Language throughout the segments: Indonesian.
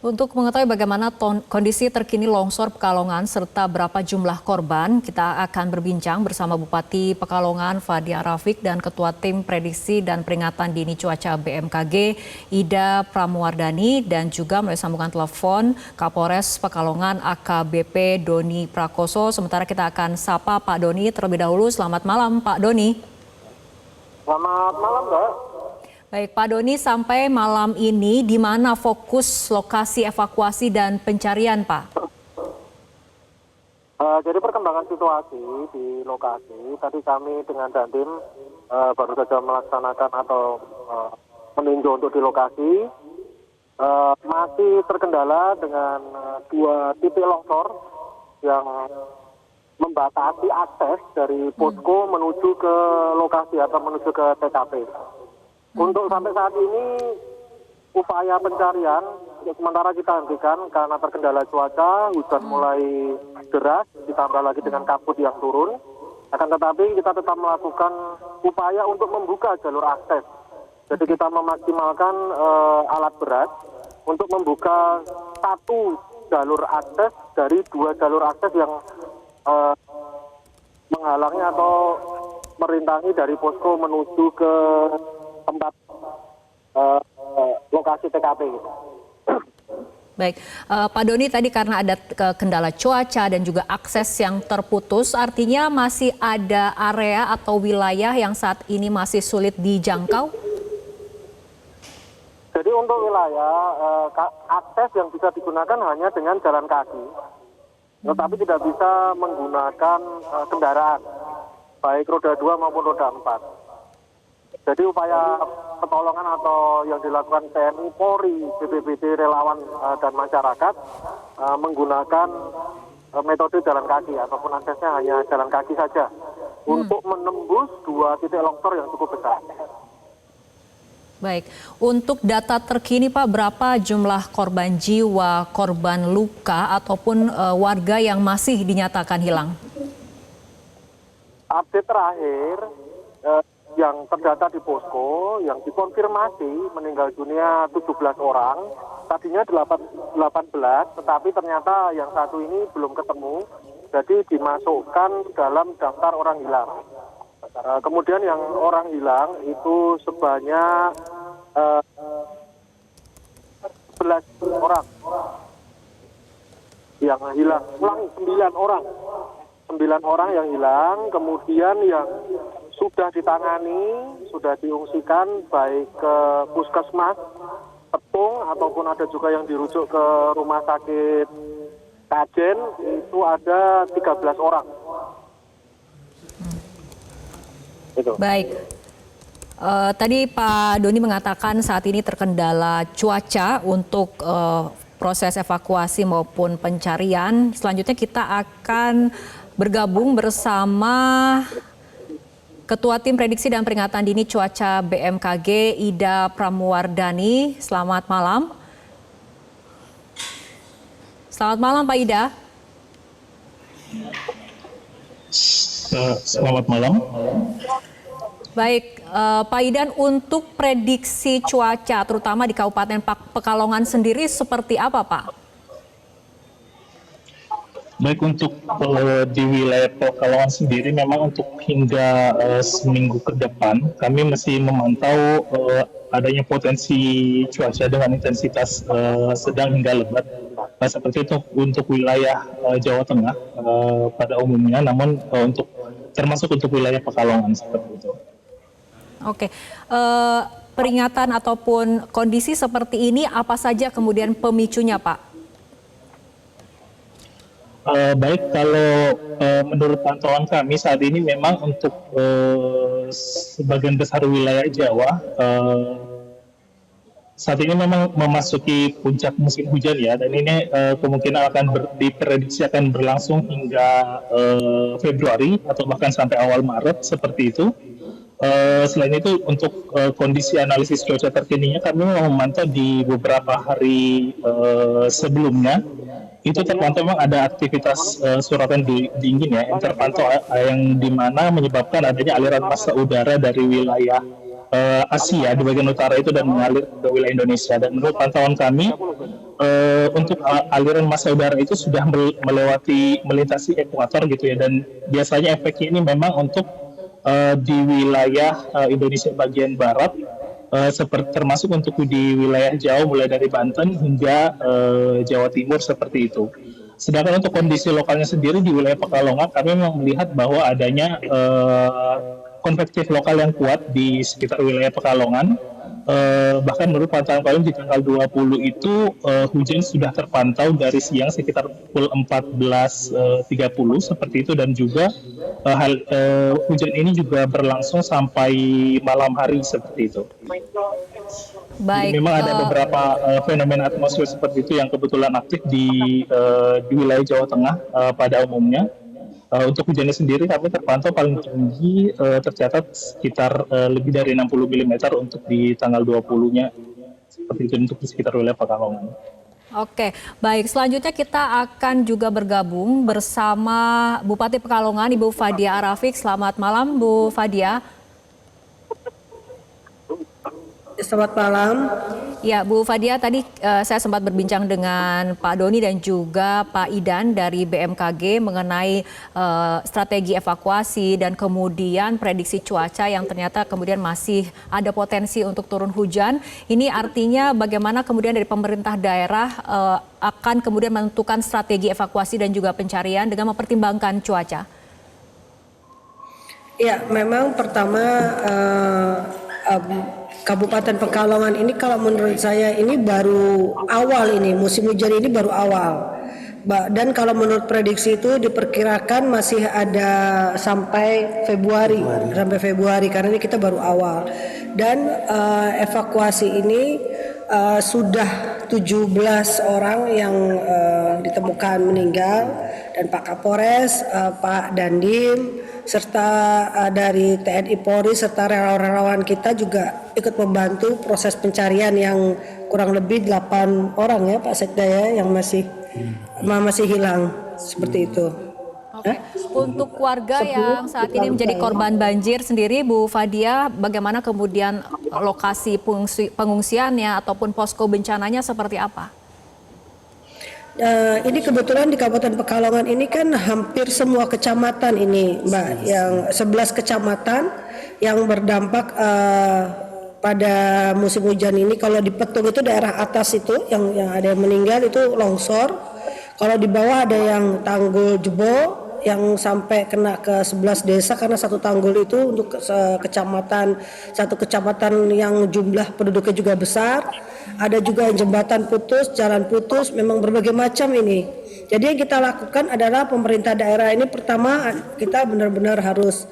Untuk mengetahui bagaimana kondisi terkini longsor Pekalongan serta berapa jumlah korban, kita akan berbincang bersama Bupati Pekalongan Fadia Rafiq dan Ketua Tim Prediksi dan Peringatan Dini Cuaca BMKG Ida Pramuwardani dan juga melalui sambungan telepon Kapolres Pekalongan AKBP Doni Prakoso. Sementara kita akan sapa Pak Doni terlebih dahulu. Selamat malam Pak Doni. Selamat malam, Mbak. Baik, Pak Doni, sampai malam ini di mana fokus lokasi evakuasi dan pencarian, Pak? Jadi perkembangan situasi di lokasi, tadi kami dengan Dandim baru saja melaksanakan atau meninjau untuk di lokasi, masih terkendala dengan dua titik longsor yang membatasi akses dari posko menuju ke lokasi atau menuju ke TKP. Untuk sampai saat ini upaya pencarian sementara kita hentikan karena terkendala cuaca, hujan mulai deras ditambah lagi dengan kabut yang turun. Akan tetapi kita tetap melakukan upaya untuk membuka jalur akses. Jadi kita memaksimalkan alat berat untuk membuka satu jalur akses dari dua jalur akses yang menghalangi atau merintangi dari posko menuju ke tempat lokasi TKP gitu. Baik, Pak Doni, tadi karena ada kendala cuaca dan juga akses yang terputus, artinya masih ada area atau wilayah yang saat ini masih sulit dijangkau? Jadi untuk wilayah akses yang bisa digunakan hanya dengan jalan kaki, tetapi tidak bisa menggunakan kendaraan, baik roda 2 maupun roda 4. Jadi upaya pertolongan atau yang dilakukan TNI, Polri, BPBD, relawan dan masyarakat menggunakan metode jalan kaki ataupun aksesnya hanya jalan kaki saja untuk menembus dua titik longsor yang cukup besar. Baik, untuk data terkini Pak, berapa jumlah korban jiwa, korban luka ataupun warga yang masih dinyatakan hilang? Update terakhir yang terdata di posko yang dikonfirmasi meninggal dunia 17 orang, tadinya 18, tetapi ternyata yang satu ini belum ketemu, jadi dimasukkan dalam daftar orang hilang. Kemudian yang orang hilang itu sebanyak 11 orang yang hilang, ulangi 9 orang yang hilang, kemudian yang sudah ditangani, sudah diungsikan baik ke puskesmas, Petung, ataupun ada juga yang dirujuk ke rumah sakit Kajen, itu ada 13 orang. Itu. Baik, tadi Pak Doni mengatakan saat ini terkendala cuaca untuk proses evakuasi maupun pencarian. Selanjutnya kita akan bergabung bersama Ketua Tim Prediksi dan Peringatan Dini Cuaca BMKG Ida Pramuwardani. Selamat malam. Selamat malam Pak Ida. Selamat malam. Baik, Pak Idan, untuk prediksi cuaca terutama di Kabupaten Pekalongan sendiri seperti apa Pak? Baik, untuk di wilayah Pekalongan sendiri memang untuk hingga seminggu ke depan kami masih memantau adanya potensi cuaca dengan intensitas sedang hingga lebat. Nah, seperti itu untuk wilayah Jawa Tengah pada umumnya, namun termasuk untuk wilayah Pekalongan seperti itu. Oke, peringatan ataupun kondisi seperti ini apa saja kemudian pemicunya Pak? Baik, kalau menurut pantauan kami saat ini memang untuk sebagian besar wilayah Jawa saat ini memang memasuki puncak musim hujan ya, dan ini kemungkinan akan diprediksi akan berlangsung hingga Februari atau bahkan sampai awal Maret seperti itu. Selain itu untuk kondisi analisis cuaca terkininya kami memantau di beberapa hari sebelumnya. Itu terpantau memang ada aktivitas suratan dingin ya yang terpantau yang dimana menyebabkan adanya aliran massa udara dari wilayah Asia di bagian utara itu dan mengalir ke wilayah Indonesia. Dan menurut pantauan kami, untuk aliran massa udara itu sudah melintasi ekuator gitu ya, dan biasanya efeknya ini memang untuk di wilayah Indonesia bagian barat, seperti termasuk untuk di wilayah Jawa mulai dari Banten hingga Jawa Timur seperti itu. Sedangkan untuk kondisi lokalnya sendiri di wilayah Pekalongan, kami memang melihat bahwa adanya konvektif lokal yang kuat di sekitar wilayah Pekalongan. Bahkan menurut pantauan kami di tanggal 20 itu hujan sudah terpantau dari siang sekitar pukul 14.30 seperti itu, dan juga hujan ini juga berlangsung sampai malam hari seperti itu. Baik. Jadi memang ada beberapa fenomena atmosfer seperti itu yang kebetulan aktif di wilayah Jawa Tengah pada umumnya. Untuk hujannya sendiri kami terpantau paling tinggi tercatat sekitar lebih dari 60 mm untuk di tanggal 20-nya, seperti itu untuk di sekitar wilayah Pekalongan. Oke, baik. Selanjutnya kita akan juga bergabung bersama Bupati Pekalongan, Ibu Fadia Arafik. Selamat malam, Bu Fadia. Selamat malam. Ya, Bu Fadia, tadi saya sempat berbincang dengan Pak Doni dan juga Pak Idan dari BMKG mengenai strategi evakuasi dan kemudian prediksi cuaca yang ternyata kemudian masih ada potensi untuk turun hujan. Ini artinya bagaimana kemudian dari pemerintah daerah akan kemudian menentukan strategi evakuasi dan juga pencarian dengan mempertimbangkan cuaca? Ya, memang pertama Kabupaten Pekalongan ini kalau menurut saya ini baru awal, ini musim hujan ini baru awal. Dan kalau menurut prediksi itu diperkirakan masih ada sampai Februari karena ini kita baru awal. Dan evakuasi ini sudah 17 orang yang ditemukan meninggal, dan Pak Kapolres, Pak Dandim, serta dari TNI Polri serta relawan-relawan kita juga ikut membantu proses pencarian yang kurang lebih 8 orang ya Pak Sekda ya, yang masih hilang seperti itu. Oke. Untuk warga yang saat ini menjadi korban banjir sendiri, Bu Fadia, bagaimana kemudian lokasi pengungsiannya ataupun posko bencananya seperti apa? Ini kebetulan di Kabupaten Pekalongan ini kan hampir semua kecamatan ini, Mbak, yang 11 kecamatan yang berdampak pada musim hujan ini. Kalau di Petung itu daerah atas itu yang ada yang meninggal itu longsor. Kalau di bawah ada yang tanggul jebol yang sampai kena ke 11 desa karena satu tanggul itu untuk satu kecamatan yang jumlah penduduknya juga besar. Ada juga yang jembatan putus, jalan putus, memang berbagai macam ini. Jadi yang kita lakukan adalah pemerintah daerah ini pertama kita benar-benar harus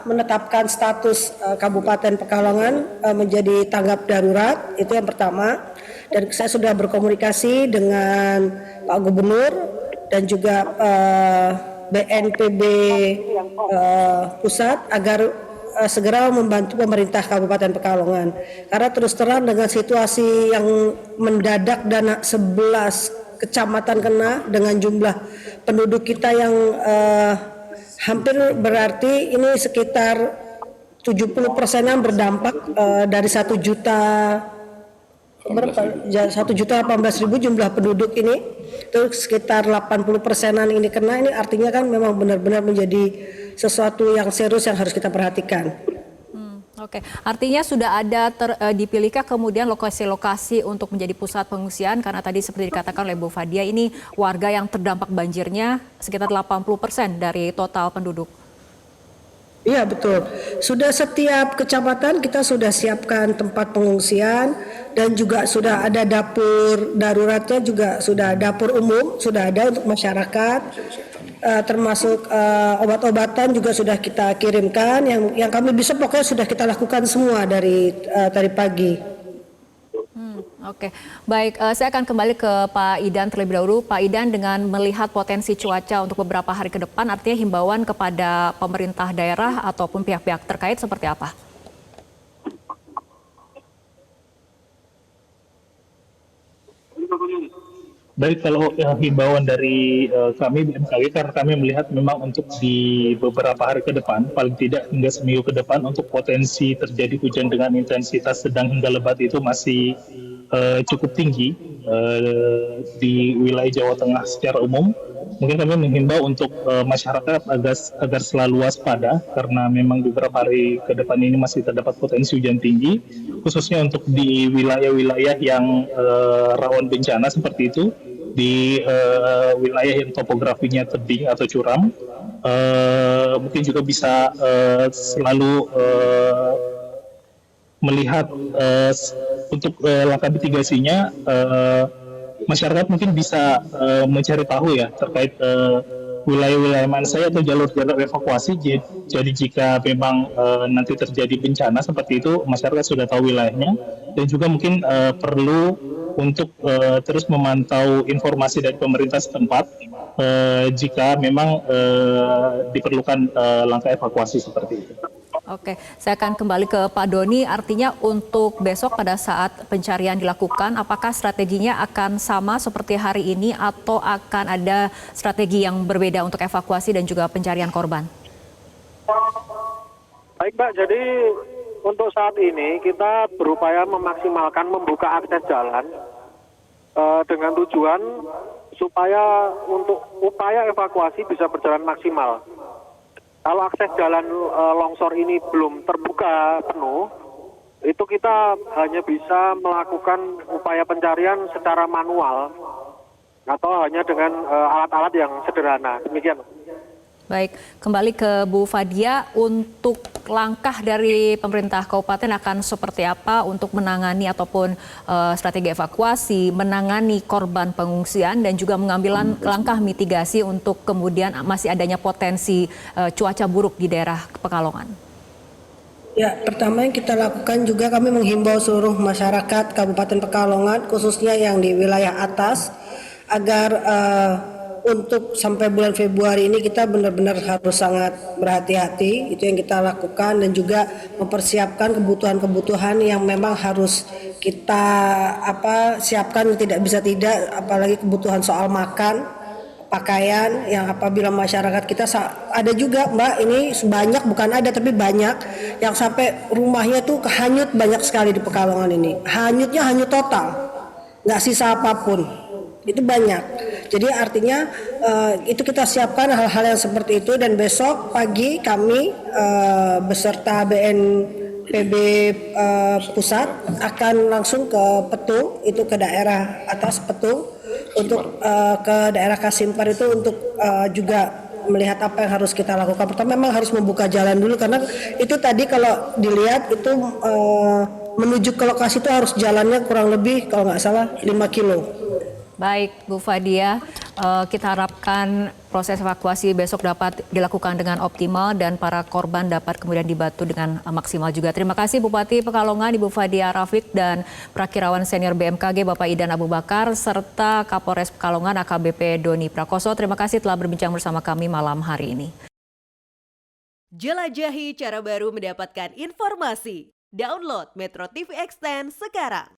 menetapkan status Kabupaten Pekalongan menjadi tanggap darurat, itu yang pertama. Dan saya sudah berkomunikasi dengan Pak Gubernur dan juga BNPB pusat agar segera membantu pemerintah Kabupaten Pekalongan. Karena terus terang dengan situasi yang mendadak dan 11 kecamatan kena dengan jumlah penduduk kita yang hampir berarti ini sekitar 70%-an berdampak dari 1 juta 1.018.000 jumlah penduduk ini, itu sekitar 80%-an ini kena. Ini artinya kan memang benar-benar menjadi sesuatu yang serius yang harus kita perhatikan. Oke, artinya sudah ada dipilihkah kemudian lokasi-lokasi untuk menjadi pusat pengungsian, karena tadi seperti dikatakan oleh Bu Fadia ini warga yang terdampak banjirnya sekitar 80% dari total penduduk. Iya betul, sudah setiap kecamatan kita sudah siapkan tempat pengungsian dan juga sudah ada dapur daruratnya, juga sudah dapur umum sudah ada untuk masyarakat, termasuk obat-obatan juga sudah kita kirimkan, yang kami bisa pokoknya sudah kita lakukan semua dari pagi. Oke, baik. Saya akan kembali ke Pak Idan terlebih dahulu. Pak Idan, dengan melihat potensi cuaca untuk beberapa hari ke depan, artinya himbauan kepada pemerintah daerah ataupun pihak-pihak terkait seperti apa? Baik, kalau himbauan dari kami BMKG, karena kami melihat memang untuk di beberapa hari ke depan, paling tidak hingga seminggu ke depan, untuk potensi terjadi hujan dengan intensitas sedang hingga lebat itu masih cukup tinggi di wilayah Jawa Tengah secara umum. Mungkin kami menghimbau untuk masyarakat agar selalu waspada, karena memang beberapa hari ke depan ini masih terdapat potensi hujan tinggi, khususnya untuk di wilayah-wilayah yang rawan bencana seperti itu, di wilayah yang topografinya tebing atau curam. Mungkin juga bisa selalu melihat untuk langkah mitigasinya, masyarakat mungkin bisa mencari tahu ya terkait wilayah-wilayah mana saja atau jalur-jalur evakuasi. Jadi jika memang nanti terjadi bencana seperti itu, masyarakat sudah tahu wilayahnya, dan juga mungkin perlu untuk terus memantau informasi dari pemerintah setempat jika memang diperlukan langkah evakuasi seperti itu. Oke, saya akan kembali ke Pak Doni. Artinya untuk besok pada saat pencarian dilakukan, apakah strateginya akan sama seperti hari ini atau akan ada strategi yang berbeda untuk evakuasi dan juga pencarian korban? Baik Mbak, jadi untuk saat ini kita berupaya memaksimalkan membuka akses jalan dengan tujuan supaya untuk upaya evakuasi bisa berjalan maksimal. Kalau akses jalan longsor ini belum terbuka penuh, itu kita hanya bisa melakukan upaya pencarian secara manual atau hanya dengan alat-alat yang sederhana. Demikian. Baik, kembali ke Bu Fadia, untuk langkah dari pemerintah kabupaten akan seperti apa untuk menangani ataupun strategi evakuasi, menangani korban pengungsian dan juga mengambil langkah mitigasi untuk kemudian masih adanya potensi cuaca buruk di daerah Pekalongan? Ya, pertama yang kita lakukan juga kami menghimbau seluruh masyarakat Kabupaten Pekalongan, khususnya yang di wilayah atas, agar untuk sampai bulan Februari ini kita benar-benar harus sangat berhati-hati. Itu yang kita lakukan, dan juga mempersiapkan kebutuhan-kebutuhan yang memang harus kita siapkan, tidak bisa tidak, apalagi kebutuhan soal makan, pakaian, yang apabila masyarakat kita ada juga Mbak, ini banyak, bukan ada tapi banyak yang sampai rumahnya tuh hanyut, banyak sekali di Pekalongan ini. Hanyut total, nggak sisa apapun. Itu banyak. Jadi artinya itu kita siapkan hal-hal yang seperti itu, dan besok pagi kami beserta BNPB pusat akan langsung ke Petung, itu ke daerah atas Petung, untuk ke daerah Kasimpar itu untuk juga melihat apa yang harus kita lakukan. Pertama memang harus membuka jalan dulu, karena itu tadi kalau dilihat itu menuju ke lokasi itu harus jalannya kurang lebih kalau nggak salah 5 kilo. Baik, Bu Fadia, kita harapkan proses evakuasi besok dapat dilakukan dengan optimal dan para korban dapat kemudian dibantu dengan maksimal juga. Terima kasih Bupati Pekalongan Ibu Fadia Rafiq dan Prakirawan Senior BMKG Bapak Idan Abu Bakar serta Kapolres Pekalongan AKBP Doni Prakoso. Terima kasih telah berbincang bersama kami malam hari ini. Jelajahi cara baru mendapatkan informasi. Download Metro TV Extend sekarang.